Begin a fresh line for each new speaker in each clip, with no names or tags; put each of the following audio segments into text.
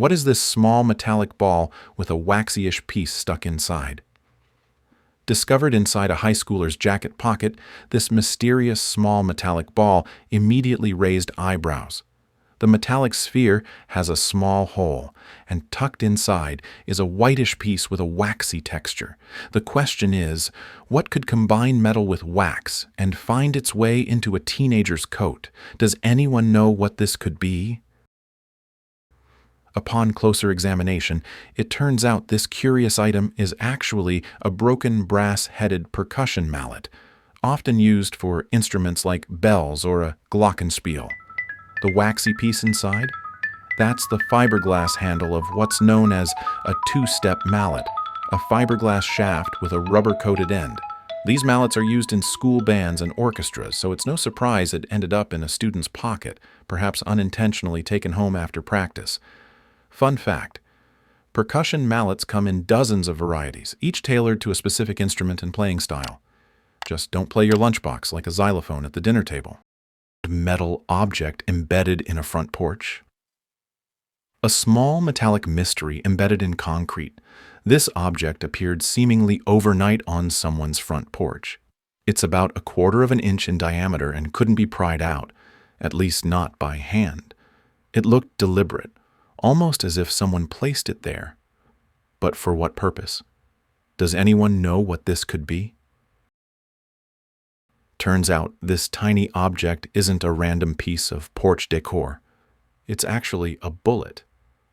What is this small metallic ball with a waxy-ish piece stuck inside? Discovered inside a high schooler's jacket pocket, this mysterious small metallic ball immediately raised eyebrows. The metallic sphere has a small hole, and tucked inside is a whitish piece with a waxy texture. The question is, what could combine metal with wax and find its way into a teenager's coat? Does anyone know what this could be? Upon closer examination, it turns out this curious item is actually a broken brass-headed percussion mallet, often used for instruments like bells or a glockenspiel. The waxy piece inside? That's the fiberglass handle of what's known as a two-step mallet, a fiberglass shaft with a rubber-coated end. These mallets are used in school bands and orchestras, so it's no surprise it ended up in a student's pocket, perhaps unintentionally taken home after practice. Fun fact: percussion mallets come in dozens of varieties, each tailored to a specific instrument and playing style. Just don't play your lunchbox like a xylophone at the dinner table. Metal object embedded in a front porch. A small metallic mystery embedded in concrete. This object appeared seemingly overnight on someone's front porch. It's about 1/4 of an inch in diameter and couldn't be pried out, at least not by hand. It looked deliberate, almost as if someone placed it there. But for what purpose? Does anyone know what this could be? Turns out this tiny object isn't a random piece of porch decor. It's actually a bullet.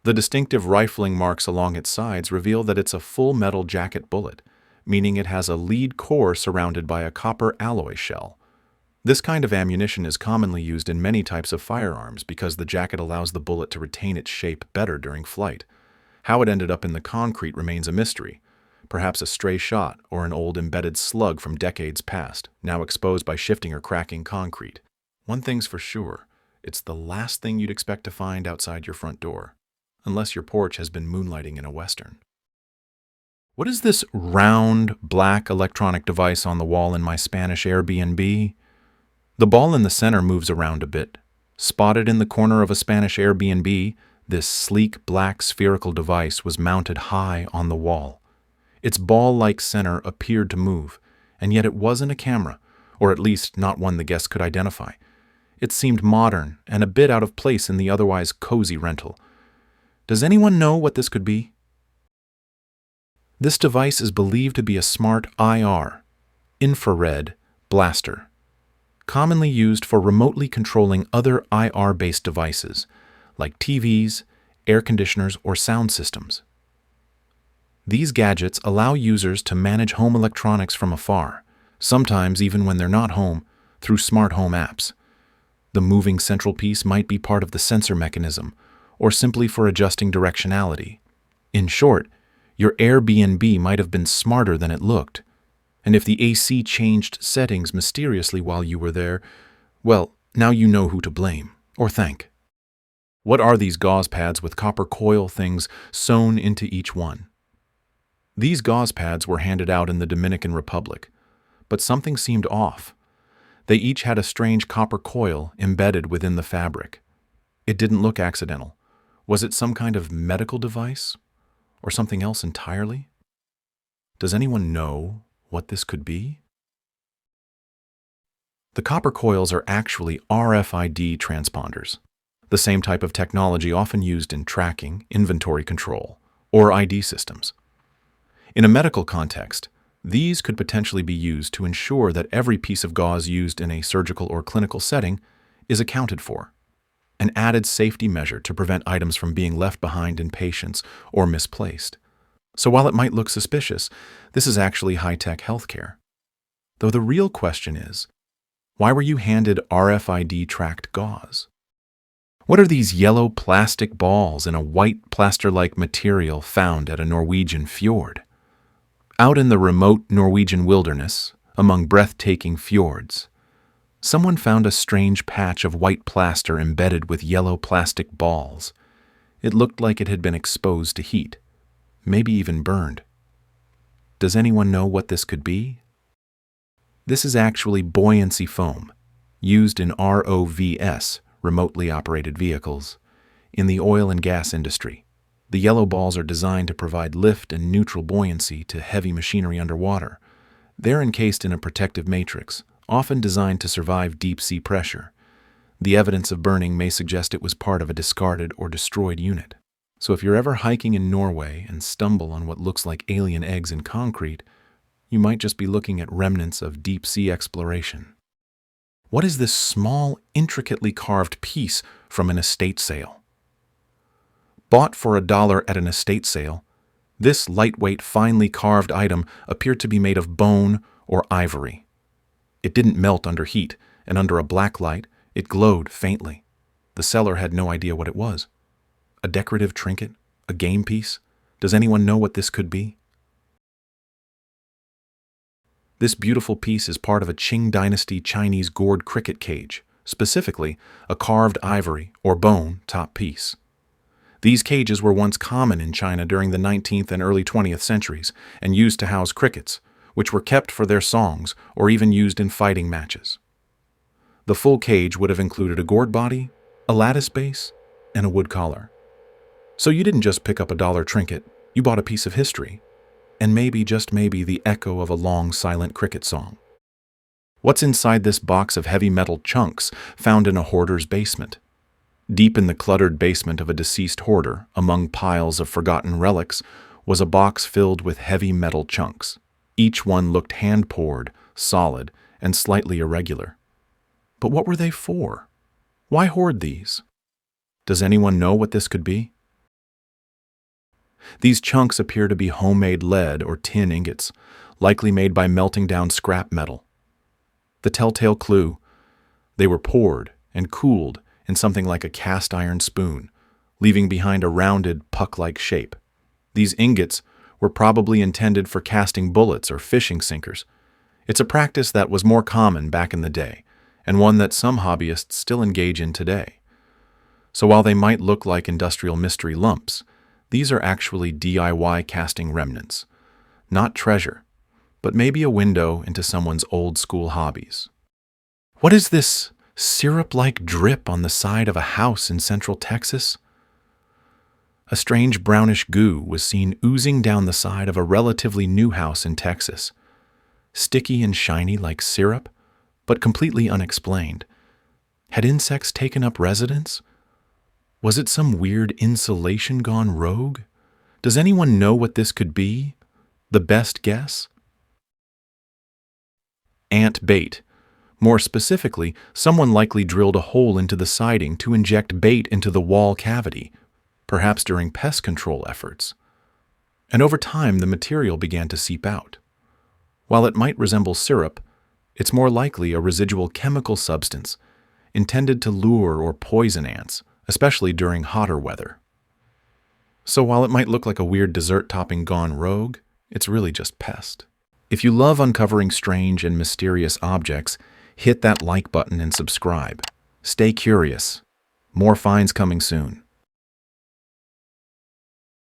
The distinctive rifling marks along its sides reveal that it's a full metal jacket bullet, meaning it has a lead core surrounded by a copper alloy shell. This kind of ammunition is commonly used in many types of firearms because the jacket allows the bullet to retain its shape better during flight. How it ended up in the concrete remains a mystery. Perhaps a stray shot or an old embedded slug from decades past, now exposed by shifting or cracking concrete. One thing's for sure, it's the last thing you'd expect to find outside your front door, unless your porch has been moonlighting in a western. What is this round, black electronic device on the wall in my Spanish Airbnb? The ball in the center moves around a bit. Spotted in the corner of a Spanish Airbnb, this sleek black spherical device was mounted high on the wall. Its ball-like center appeared to move, and yet it wasn't a camera, or at least not one the guests could identify. It seemed modern and a bit out of place in the otherwise cozy rental. Does anyone know what this could be? This device is believed to be a smart IR, infrared, blaster, commonly used for remotely controlling other IR-based devices, like TVs, air conditioners, or sound systems. These gadgets allow users to manage home electronics from afar, sometimes even when they're not home, through smart home apps. The moving central piece might be part of the sensor mechanism, or simply for adjusting directionality. In short, your Airbnb might have been smarter than it looked. And if the AC changed settings mysteriously while you were there, well, now you know who to blame, or thank. What are these gauze pads with copper coil things sewn into each one? These gauze pads were handed out in the Dominican Republic, but something seemed off. They each had a strange copper coil embedded within the fabric. It didn't look accidental. Was it some kind of medical device? Or something else entirely? Does anyone know what this could be? The copper coils are actually RFID transponders, the same type of technology often used in tracking, inventory control, or ID systems. In a medical context, these could potentially be used to ensure that every piece of gauze used in a surgical or clinical setting is accounted for, an added safety measure to prevent items from being left behind in patients or misplaced. So while it might look suspicious, this is actually high-tech healthcare. Though the real question is, why were you handed RFID-tracked gauze? What are these yellow plastic balls in a white plaster-like material found at a Norwegian fjord? Out in the remote Norwegian wilderness, among breathtaking fjords, someone found a strange patch of white plaster embedded with yellow plastic balls. It looked like it had been exposed to heat, maybe even burned. Does anyone know what this could be? This is actually buoyancy foam, used in ROVs, remotely operated vehicles, in the oil and gas industry. The yellow balls are designed to provide lift and neutral buoyancy to heavy machinery underwater. They're encased in a protective matrix, often designed to survive deep-sea pressure. The evidence of burning may suggest it was part of a discarded or destroyed unit. So if you're ever hiking in Norway and stumble on what looks like alien eggs in concrete, you might just be looking at remnants of deep-sea exploration. What is this small, intricately carved piece from an estate sale? Bought for $1 at an estate sale, this lightweight, finely carved item appeared to be made of bone or ivory. It didn't melt under heat, and under a blacklight, it glowed faintly. The seller had no idea what it was. A decorative trinket? A game piece? Does anyone know what this could be? This beautiful piece is part of a Qing Dynasty Chinese gourd cricket cage, specifically a carved ivory or bone top piece. These cages were once common in China during the 19th and early 20th centuries and used to house crickets, which were kept for their songs or even used in fighting matches. The full cage would have included a gourd body, a lattice base, and a wood collar. So you didn't just pick up a dollar trinket, you bought a piece of history, and maybe, just maybe, the echo of a long, silent cricket song. What's inside this box of heavy metal chunks found in a hoarder's basement? Deep in the cluttered basement of a deceased hoarder, among piles of forgotten relics, was a box filled with heavy metal chunks. Each one looked hand-poured, solid, and slightly irregular. But what were they for? Why hoard these? Does anyone know what this could be? These chunks appear to be homemade lead or tin ingots, likely made by melting down scrap metal. The telltale clue: they were poured and cooled in something like a cast iron spoon, leaving behind a rounded, puck-like shape. These ingots were probably intended for casting bullets or fishing sinkers. It's a practice that was more common back in the day, and one that some hobbyists still engage in today. So while they might look like industrial mystery lumps, these are actually DIY casting remnants. Not treasure, but maybe a window into someone's old-school hobbies. What is this syrup-like drip on the side of a house in central Texas? A strange brownish goo was seen oozing down the side of a relatively new house in Texas. Sticky and shiny like syrup, but completely unexplained. Had insects taken up residence? Was it some weird insulation gone rogue? Does anyone know what this could be? The best guess? Ant bait. More specifically, someone likely drilled a hole into the siding to inject bait into the wall cavity, perhaps during pest control efforts. And over time, the material began to seep out. While it might resemble syrup, it's more likely a residual chemical substance intended to lure or poison ants, especially during hotter weather. So while it might look like a weird dessert topping gone rogue, it's really just pest. If you love uncovering strange and mysterious objects, hit that like button and subscribe. Stay curious. More finds coming soon.